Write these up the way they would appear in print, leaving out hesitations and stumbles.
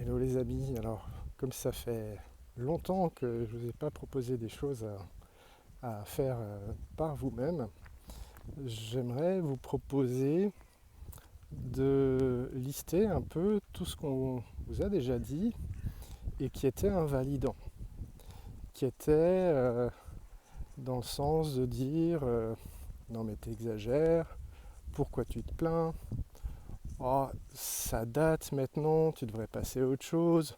Hello les amis, alors comme ça fait longtemps que je ne vous ai pas proposé des choses à faire par vous-même, j'aimerais vous proposer de lister un peu tout ce qu'on vous a déjà dit et qui était invalidant, qui était dans le sens de dire non mais t'exagères, pourquoi tu te plains, oh, ça date maintenant, tu devrais passer à autre chose.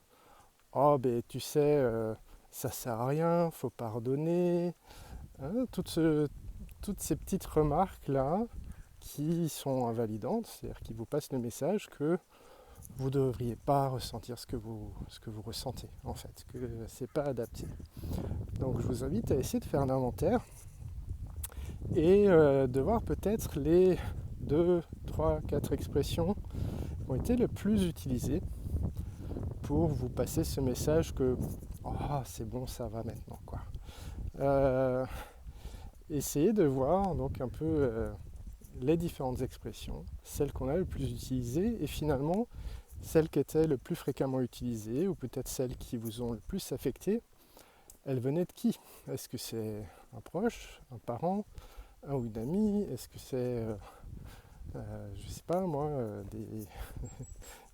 Oh, ben tu sais, ça sert à rien, faut pardonner. Hein, toutes ces petites remarques-là qui sont invalidantes, c'est-à-dire qui vous passent le message que vous ne devriez pas ressentir ce que vous ressentez, en fait, que c'est pas adapté. Donc je vous invite à essayer de faire un inventaire et de voir peut-être les 2, 3, 4 expressions qui ont été le plus utilisées pour vous passer ce message que oh, c'est bon, ça va maintenant, quoi. Euh, Essayez de voir donc un peu les différentes expressions, celles qu'on a le plus utilisées et finalement celles qui étaient le plus fréquemment utilisées ou peut-être celles qui vous ont le plus affecté, elles venaient de qui? Est-ce que c'est un proche, un parent, un ou une amie? Est-ce que c'est, je sais pas moi, des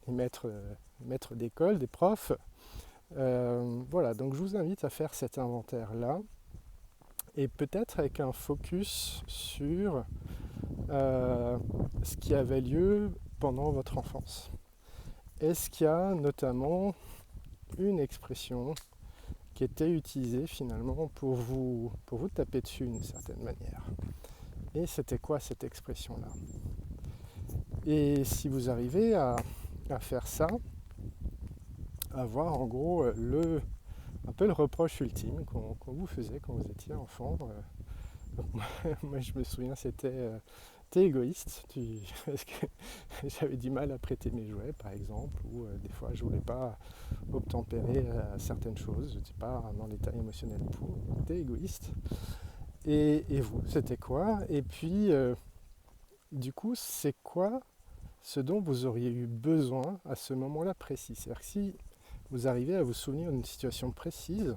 maîtres d'école, des profs? Voilà, donc je vous invite à faire cet inventaire-là et peut-être avec un focus sur ce qui avait lieu pendant votre enfance. Est-ce qu'il y a notamment une expression qui était utilisée finalement pour vous taper dessus d'une certaine manière? Et c'était quoi cette expression-là? Et si vous arrivez à faire ça, à voir en gros un peu le reproche ultime qu'on vous faisait quand vous étiez enfant. Moi je me souviens c'était t'es égoïste, parce que j'avais du mal à prêter mes jouets par exemple, ou des fois je voulais pas obtempérer à certaines choses, je n'étais pas dans l'état émotionnel pour, t'es égoïste. Et vous, c'était quoi? Et puis du coup, c'est quoi ce dont vous auriez eu besoin à ce moment-là précis? C'est-à-dire que si vous arrivez à vous souvenir d'une situation précise,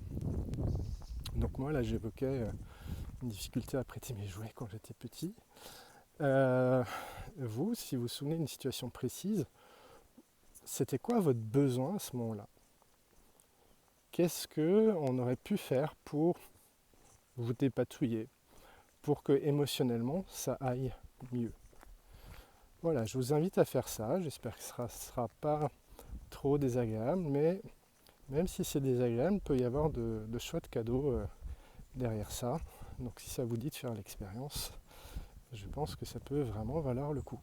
donc moi là j'évoquais une difficulté à prêter mes jouets quand j'étais petit. Vous, si vous vous souvenez d'une situation précise, c'était quoi votre besoin à ce moment-là? Qu'est-ce qu'on aurait pu faire pour vous dépatouiller, pour que émotionnellement ça aille mieux? Voilà, je vous invite à faire ça. J'espère que ce ne sera pas trop désagréable, mais même si c'est désagréable, il peut y avoir de chouettes cadeaux derrière ça. Donc si ça vous dit de faire l'expérience, je pense que ça peut vraiment valoir le coup.